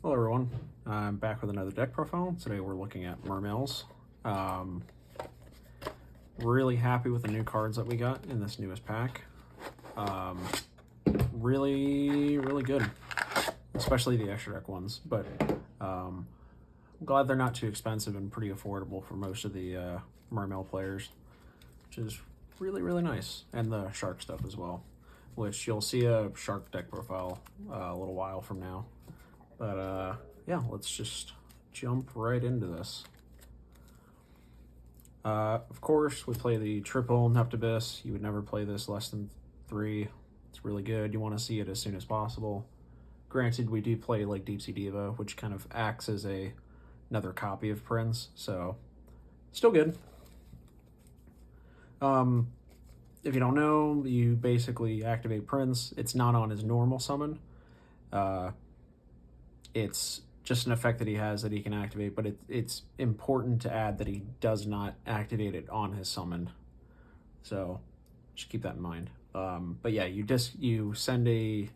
Hello everyone, I'm back with another deck profile. Today we're looking at Mermails. Um, really happy with the new cards that we got in this newest pack. Really good, especially the extra deck ones, but I'm glad they're not too expensive and pretty affordable for most of the Mermail players, which is really nice. And the shark stuff as well, which you'll see a shark deck profile a little while from now. But yeah, let's just jump right into this. Of course, we play the triple Neptibus. You would never play this less than 3. It's really good. You want to see it as soon as possible. Granted, we do play like Deep Sea Diva, which kind of acts as another copy of Prince, so still good. If you don't know, you basically activate Prince. It's not on his normal summon. It's just an effect that he has that he can activate, but it's important to add that he does not activate it on his summon. So just keep that in mind. But yeah, you send an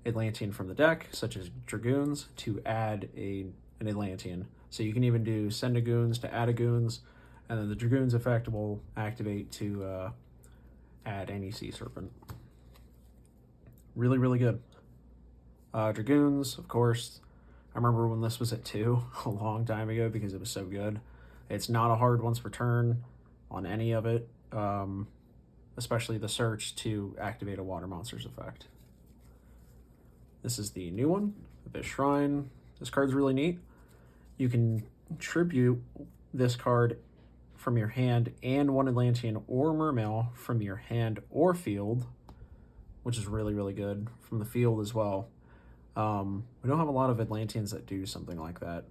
Atlantean from the deck, such as Dragoons, to add an Atlantean. So you can even do send a Goons to add a Goons, and then the Dragoons effect will activate to add any Sea Serpent. Really good. Dragoons, of course. I remember when this was at 2 a long time ago because it was so good. It's not a hard once per turn on any of it, especially the search to activate a water monster's effect. This is the new one, Abyss Shrine. This card's really neat. You can tribute this card from your hand and one Atlantean or Mermail from your hand or field, which is really good, from the field as well. We don't have a lot of Atlanteans that do something like that,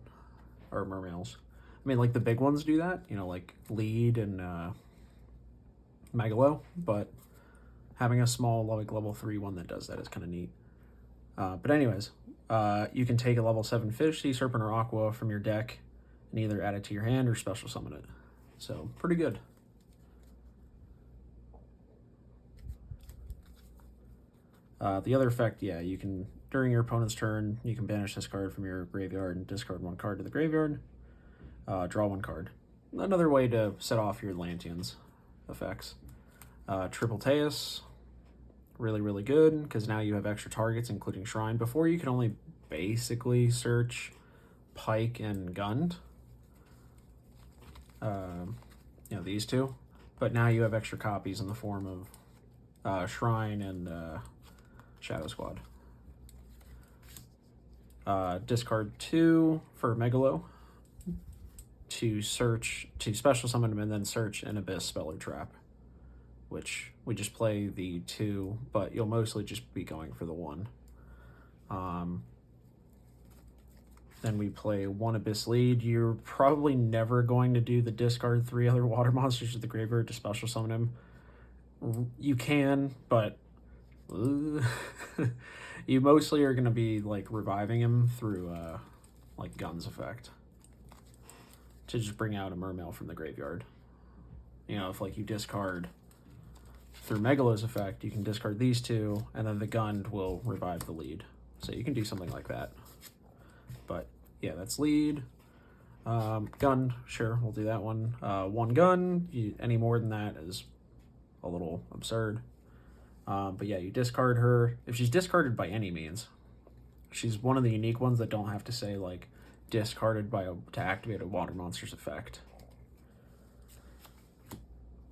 or Mermails. I mean, like the big ones do that, like Lead and Megalo, but having a small like level 3 one that does that is kind of neat. But anyways, you can take a level 7 fish, Sea Serpent, or Aqua from your deck and either add it to your hand or special summon it. So, pretty good. The other effect, yeah, you can, during your opponent's turn, you can banish this card from your graveyard and discard 1 card to the graveyard. Draw 1 card. Another way to set off your Atlanteans effects. Triple Teus, really good, because now you have extra targets, including Shrine. Before, you could only basically search Pike and Gund. These two. But now you have extra copies in the form of Shrine and Shadow Squad. Discard 2 for Megalo to special summon him and then search an Abyss Spell or Trap, which we just play the 2, but you'll mostly just be going for the 1. Then we play 1 Abyss Lead. You're probably never going to do the discard 3 other water monsters to the graveyard to special summon him. You can, but you mostly are going to be like reviving him through like Gun's effect to just bring out a Mermail from the graveyard. If like you discard through Megalo's effect, you can discard these 2, and then the Gun will revive the Lead. So you can do something like that. But yeah, that's Lead. Gun, sure, we'll do that one. 1 Gun, any more than that is a little absurd. But yeah, you discard her. If she's discarded by any means, she's one of the unique ones that don't have to say like discarded to activate a water monster's effect.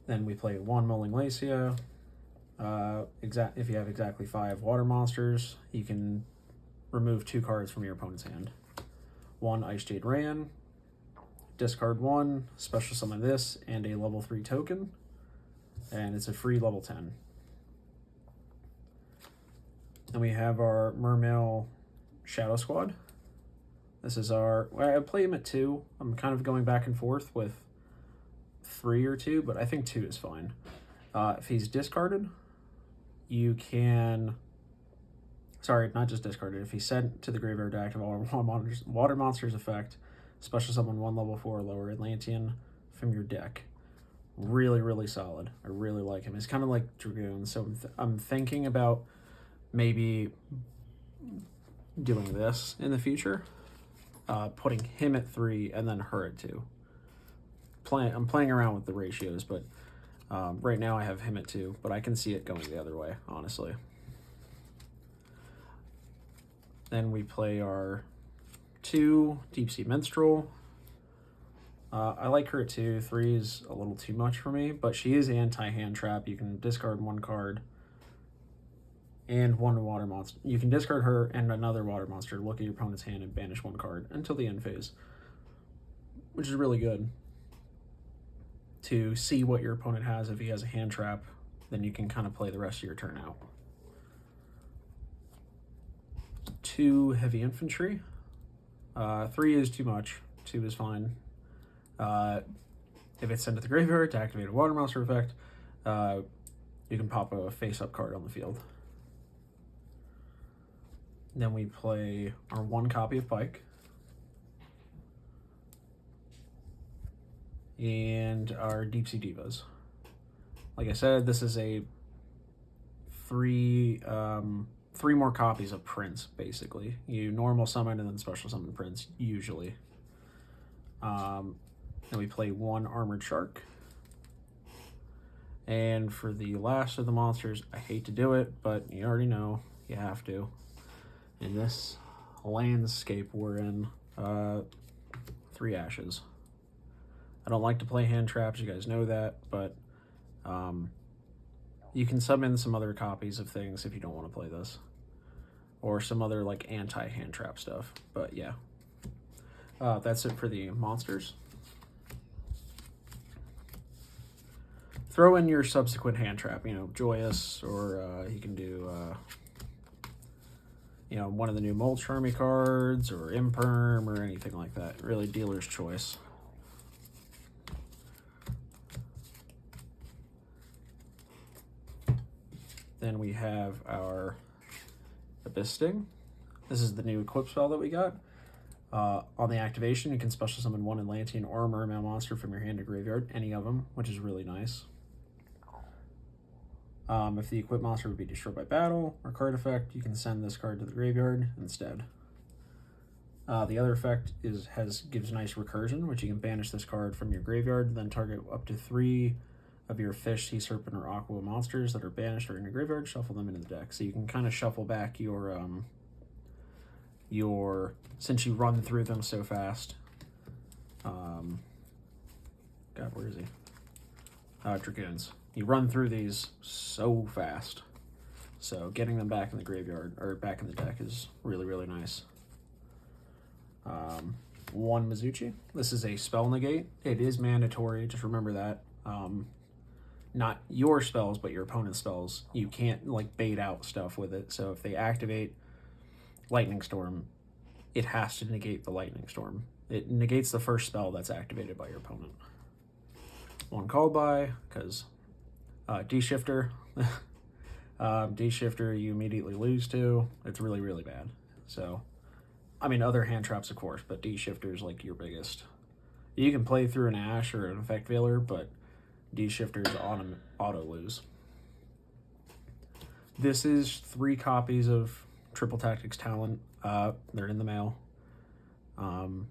Then we play 1 Mulling Lacia. If you have exactly 5 water monsters, you can remove 2 cards from your opponent's hand. 1 Ice Jade Ran. Discard 1, special summon this, and a level 3 token. And it's a free level 10. Then we have our Mermail Shadow Squad. This is I play him at 2. I'm kind of going back and forth with 3 or 2, but I think 2 is fine. If he's discarded, you can... Sorry, not just discarded. If he's sent to the graveyard to activate water monster's effect, special summon 1 level 4 or lower Atlantean from your deck. Really solid. I really like him. He's kind of like Dragoon, so I'm thinking about maybe doing this in the future, putting him at 3 and then her at 2. I'm playing around with the ratios, but right now I have him at 2, but I can see it going the other way, honestly. Then we play our 2 Deep Sea Minstrel. I like her at 2. 3 is a little too much for me, but she is anti-hand trap. You can discard 1 card and 1 water monster. You can discard her and another water monster, look at your opponent's hand, and banish 1 card until the end phase, which is really good to see what your opponent has. If he has a hand trap, then you can kind of play the rest of your turn out. 2 heavy infantry. 3 is too much. 2 is fine. If it's sent to the graveyard to activate a water monster effect, you can pop a face-up card on the field. Then we play our 1 copy of Pike. And our Deep Sea Divas. Like I said, this is a 3 more copies of Prince, basically. You normal summon and then special summon Prince, usually. Then we play 1 Armored Shark. And for the last of the monsters, I hate to do it, but you already know you have to. In this landscape we're in, 3 Ashes. I don't like to play hand traps, you guys know that, but you can sub in some other copies of things if you don't want to play this. Or some other like anti-hand trap stuff, but yeah. That's it for the monsters. Throw in your subsequent hand trap, Joyous, or you can do, one of the new Mold Charmy cards, or Imperm, or anything like that. Really, dealer's choice. Then we have our Abyss Sting. This is the new equip spell that we got. On the activation, you can special summon 1 Atlantean or Mermail monster from your hand to graveyard, any of them, which is really nice. If the equipped monster would be destroyed by battle or card effect, you can send this card to the graveyard instead. The other effect gives nice recursion, which you can banish this card from your graveyard, then target up to 3 of your fish, sea serpent, or aqua monsters that are banished or in your graveyard, shuffle them into the deck. So you can kind of shuffle back your since you run through them so fast. God, where is he? Dragoons. You run through these so fast. So getting them back in the graveyard, or back in the deck, is really, really nice. 1 Mizuchi. This is a spell negate. It is mandatory, just remember that. Not your spells, but your opponent's spells. You can't bait out stuff with it. So if they activate Lightning Storm, it has to negate the Lightning Storm. It negates the first spell that's activated by your opponent. 1 called by, because D-Shifter. D-Shifter you immediately lose to. It's really, really bad. So, other hand traps, of course, but D-Shifter is your biggest. You can play through an Ash or an Effect Veiler, but D-Shifter is auto lose. This is 3 copies of Triple Tactics Talent. They're in the mail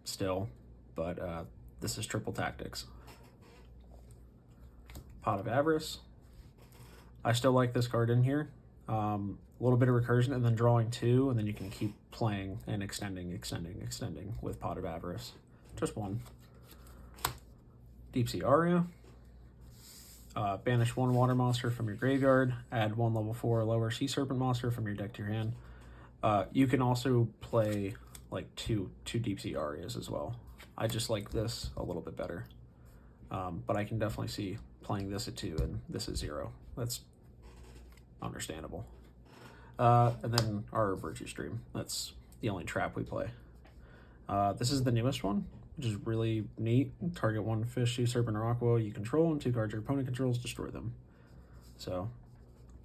still, but this is Triple Tactics. Pot of Avarice. I still like this card in here. A little bit of recursion and then drawing 2, and then you can keep playing and extending with Pot of Avarice. Just 1. Deep Sea Aria. Banish 1 water monster from your graveyard. Add 1 level 4 or lower sea serpent monster from your deck to your hand. You can also play two Deep Sea Arias as well. I just like this a little bit better. But I can definitely see playing this at 2 and this at 0. That's understandable. And then our Virtue Stream. That's the only trap we play. This is the newest one, which is really neat. Target 1 fish, sea serpent, or aqua you control, and 2 cards your opponent controls, destroy them. So,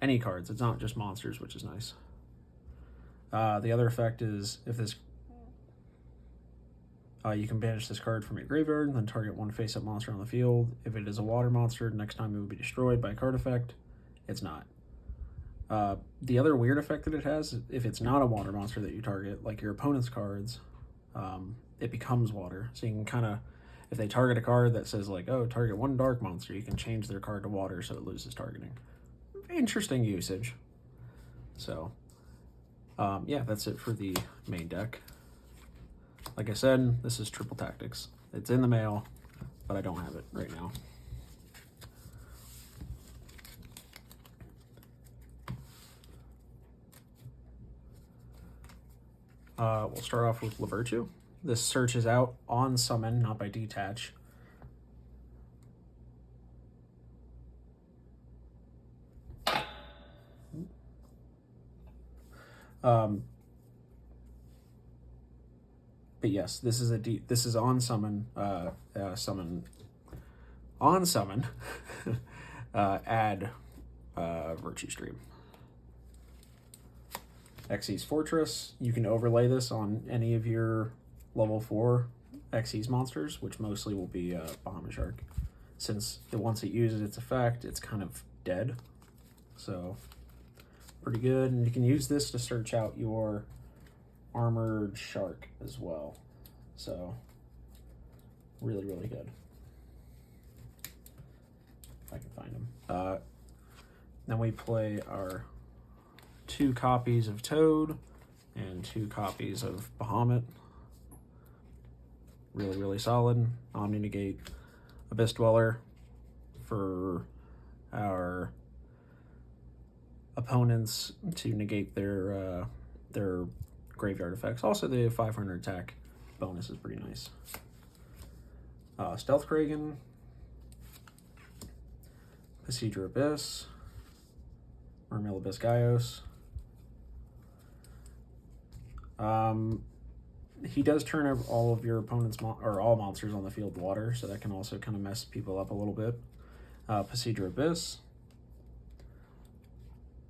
any cards. It's not just monsters, which is nice. The other effect is if this... you can banish this card from your graveyard, and then target 1 face-up monster on the field. If it is a water monster, next time it will be destroyed by a card effect. It's not. The other weird effect that it has, if it's not a water monster that you target, like your opponent's cards, it becomes water. So you can kind of, if they target a card that says like, oh, target one dark monster, you can change their card to water so it loses targeting. Interesting usage. So, yeah, that's it for the main deck. Like I said, this is Triple Tactics. It's in the mail, but I don't have it right now. We'll start off with Lavirtue. This searches out on summon, not by detach. But yes, this is this is on summon, on summon, add Virtue Stream. Xyz Fortress, you can overlay this on any of your level 4 Xyz monsters, which mostly will be Bahamut Shark. Since once it uses its effect, it's kind of dead. So, pretty good. And you can use this to search out your Armored Shark as well. So, really, really good. If I can find them. Then we play our 2 copies of Toad and 2 copies of Bahamut. Really, really solid. Omni-negate Abyss Dweller for our opponents to negate their graveyard effects. Also, the 500 attack bonus is pretty nice. Stealth Kragan, Besieger Abyss, Mermail Abyss Gaios. He does turn all of your opponent's or all monsters on the field water, so that can also kind of mess people up a little bit. Besieger Abyss.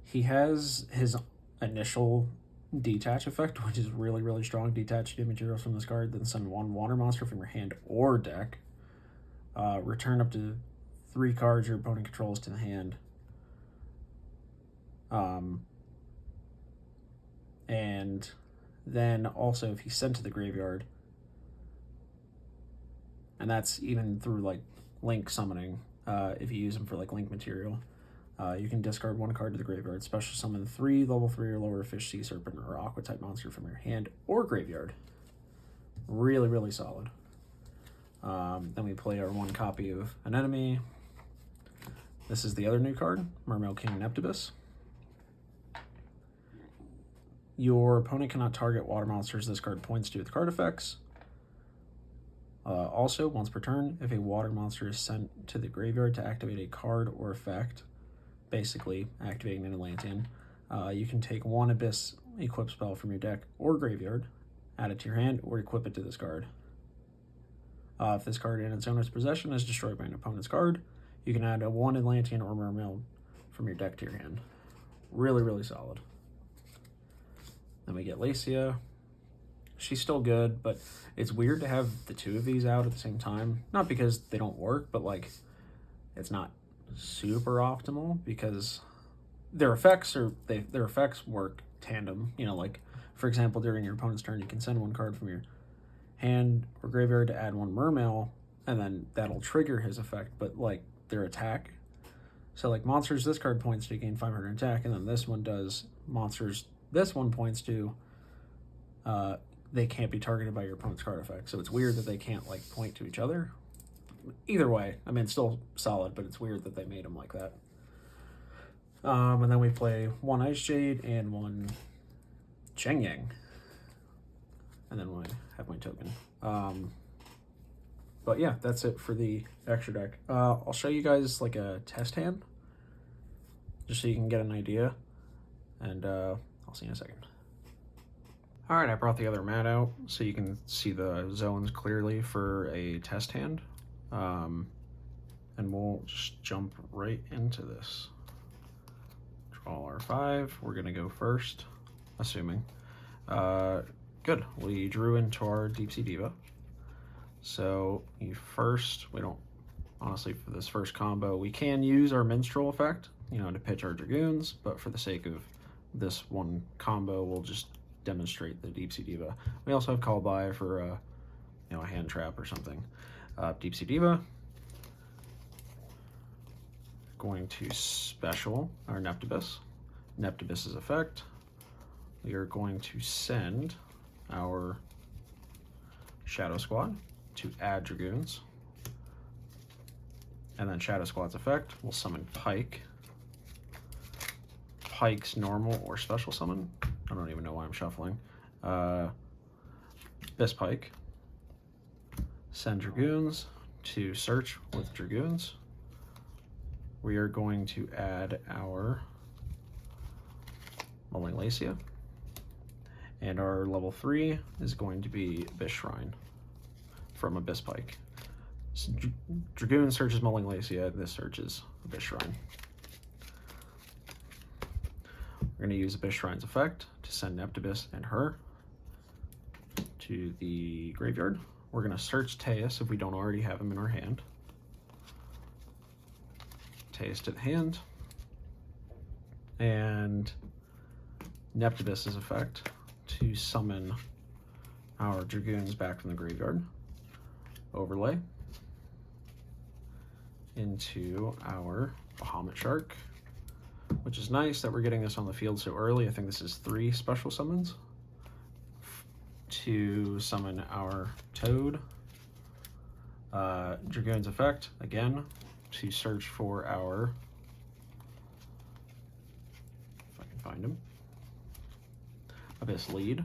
He has his initial detach effect, which is really, really strong. Detach 2 materials from this card, then send 1 water monster from your hand or deck. Return up to 3 cards your opponent controls to the hand. And then also if he's sent to the graveyard, and that's even through like link summoning, if you use them for like link material, you can discard 1 card to the graveyard, special summon 3 level 3 or lower fish, sea serpent, or aqua type monster from your hand or graveyard. Really, really solid. Then we play our 1 copy of an enemy. This is the other new card, Mermail King Neptibus. Your opponent cannot target water monsters this card points to with card effects. Also, once per turn, if a water monster is sent to the graveyard to activate a card or effect, basically activating an Atlantean, you can take 1 Abyss equip spell from your deck or graveyard, add it to your hand, or equip it to this card. If this card in its owner's possession is destroyed by an opponent's card, you can add a 1 Atlantean or Mermail from your deck to your hand. Really, really solid. Then we get Lacia. She's still good, but it's weird to have the 2 of these out at the same time. Not because they don't work, but like it's not super optimal because their effects work tandem. You know, like for example, during your opponent's turn, you can send 1 card from your hand or graveyard to add 1 Mermail, and then that'll trigger his effect, but like their attack. So like monsters, this card points to gain 500 attack, and then this one does monsters. This one points to they can't be targeted by your opponent's card effect. So it's weird that they can't like point to each other. Either way, I mean, it's still solid, but it's weird that they made them like that. And then we play 1 Ice Jade and 1 Cheng Yang. And then I have my token. But yeah, that's it for the extra deck. I'll show you guys like a test hand, just so you can get an idea. And I'll see you in a second. All right, I brought the other mat out so you can see the zones clearly for a test hand. And we'll just jump right into this. Draw our 5. We're gonna go first, assuming. Good, we drew into our Deep Sea Diva. So we don't, honestly, for this first combo, we can use our Minstrel effect to pitch our Dragoons, but for the sake of this one combo, we'll just demonstrate the Deep Sea Diva. We also have Call By for, a hand trap or something. Deep Sea Diva. Going to special our Neptibus. Neptibus's effect. We are going to send our Shadow Squad to add Dragoons. And then Shadow Squad's effect will summon Pike. Pike's normal or special summon. I don't even know why I'm shuffling. This Pike. Send Dragoons to search with Dragoons. We are going to add our Mulling Lacia. And our level 3 is going to be Abyss Shrine from Abyss Pike. So, Dragoon searches Mulling Lacia, this searches Abyss Shrine. We're going to use Abyss Shrine's effect to send Neptibus and her to the graveyard. We're going to search Teus if we don't already have him in our hand. Teus to the hand. And Neptibus's effect to summon our Dragoons back from the graveyard. Overlay into our Bahamut Shark, which is nice that we're getting this on the field so early. I think this is 3 special summons to summon our Toad. Dragoon's effect, again, to search for our, if I can find him, Abyss Lead.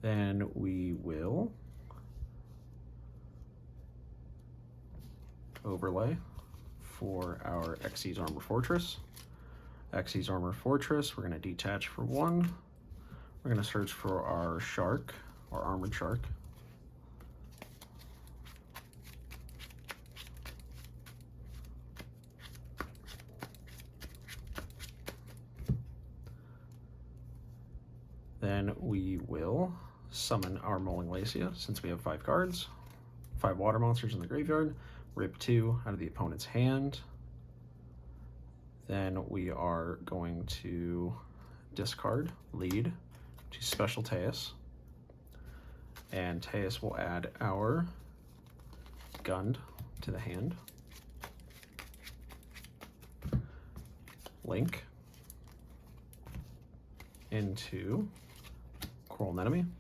Then we will overlay for our Xyz Armor Fortress. Xyz Armor Fortress, we're going to detach for 1. We're going to search for our shark, our armored shark. Then we will summon our Mulling Lacia, since we have 5 cards. 5 water monsters in the graveyard. Rip 2 out of the opponent's hand. Then we are going to discard Lead to special Teus. And Teus will add our Gund to the hand. Link into Coral Anemone.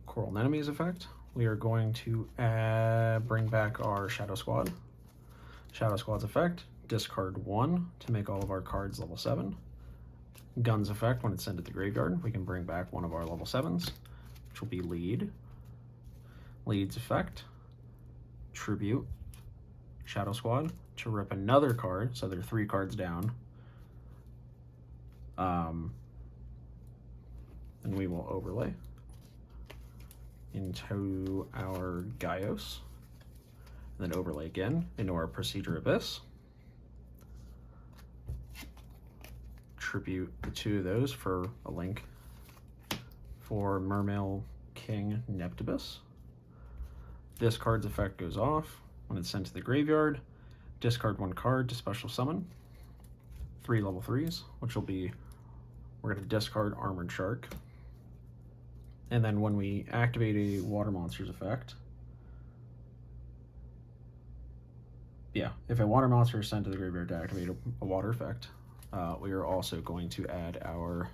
Coral Anemone's effect, we are going to bring back our Shadow Squad. Shadow Squad's effect, discard 1 to make all of our cards level 7. Gun's effect, when it's sent to the graveyard, we can bring back one of our level 7s, which will be Lead. Lead's effect, tribute Shadow Squad to rip another card, so they're 3 cards down. And we will overlay into our Gaios, and then overlay again into our Procedure Abyss. Tribute the 2 of those for a link for Mermail King Neptibus. This card's effect goes off when it's sent to the graveyard. Discard 1 card to special summon 3 level 3s, which will be, we're going to discard Armored Shark. And then when we activate a water monster's effect, if a water monster is sent to the graveyard to activate a water effect, we are also going to add our,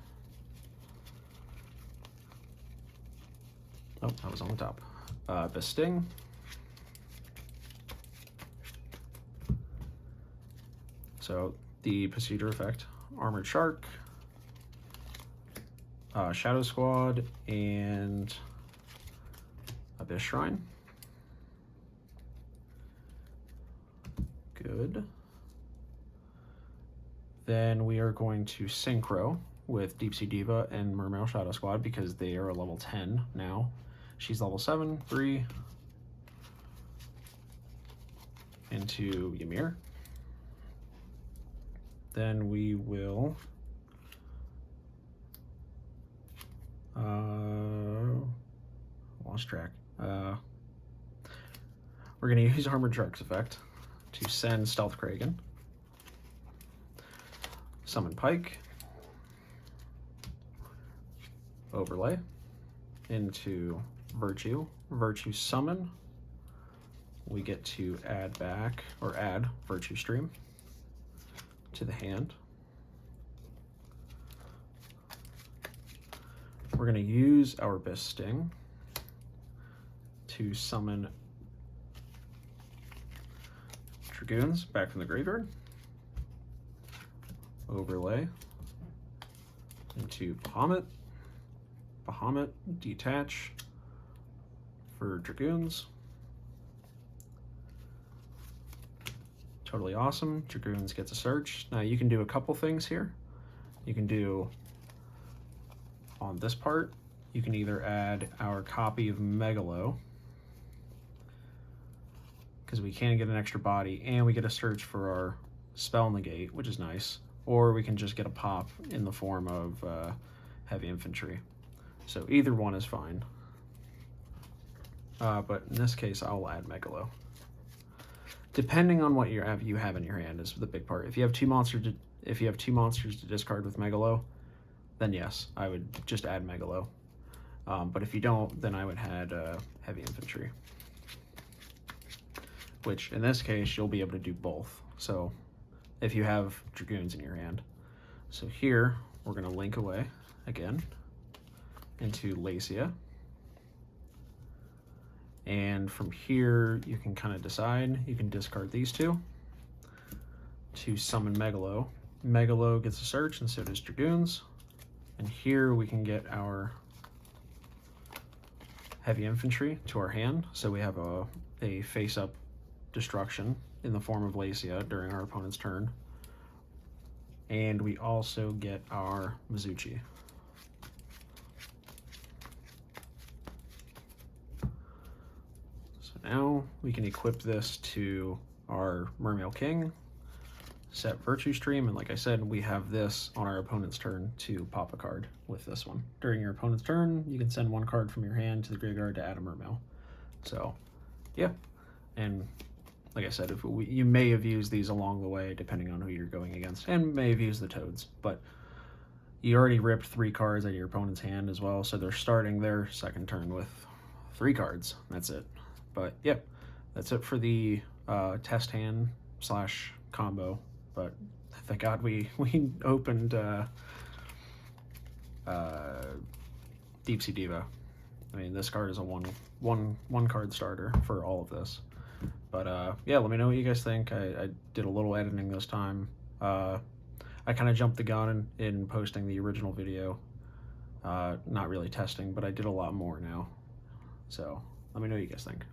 oh, that was on the top, Besting. So the procedure effect, Armored Shark, Shadow Squad, and Abyss Shrine. Good. Then we are going to synchro with Deep Sea Diva and Mermail Shadow Squad because they are a level 10 now. She's level 7, 3 into Ymir. Then we will lost lost track. We're going to use Armored Shark's effect to send Stealth Kraken, summon Pike, overlay into Virtue, Virtue summon. We get to add back, or add Virtue Stream to the hand. We're going to use our Abyss Sting to summon Dragoons back from the graveyard. Overlay into Bahamut. Bahamut, detach for Dragoons. Totally awesome. Dragoons gets a search. Now you can do a couple things here. You can do, on this part, you can either add our copy of Megalo, because we can get an extra body and we get a search for our spell negate, which is nice, or we can just get a pop in the form of heavy infantry. So either one is fine. But in this case, I'll add Megalo. Depending on what you have in your hand is the big part. If you have two monsters to discard with Megalo, then yes, I would just add Megalo. But if you don't, then I would add heavy infantry, which in this case you'll be able to do both. So if you have Dragoons in your hand, so here we're going to link away again into Lacia. And from here, you can kind of decide. You can discard these two to summon Megalo. Megalo gets a search, and so does Dragoons. And here we can get our heavy infantry to our hand. So we have a face-up destruction in the form of Lacia during our opponent's turn. And we also get our Mizuchi. Now we can equip this to our Mermail King, set Virtue Stream, and like I said, we have this on our opponent's turn to pop a card with this one. During your opponent's turn, you can send one card from your hand to the graveyard to add a Mermail. So, yeah. And like I said, you may have used these along the way, depending on who you're going against, and may have used the Toads, but you already ripped 3 cards out of your opponent's hand as well, so they're starting their second turn with 3 cards. That's it. But yeah, that's it for the test hand / combo. But thank God we opened Deep Sea Diva. I mean, this card is a one card starter for all of this. But yeah, let me know what you guys think. I did a little editing this time. I kind of jumped the gun in posting the original video. Not really testing, but I did a lot more now. So let me know what you guys think.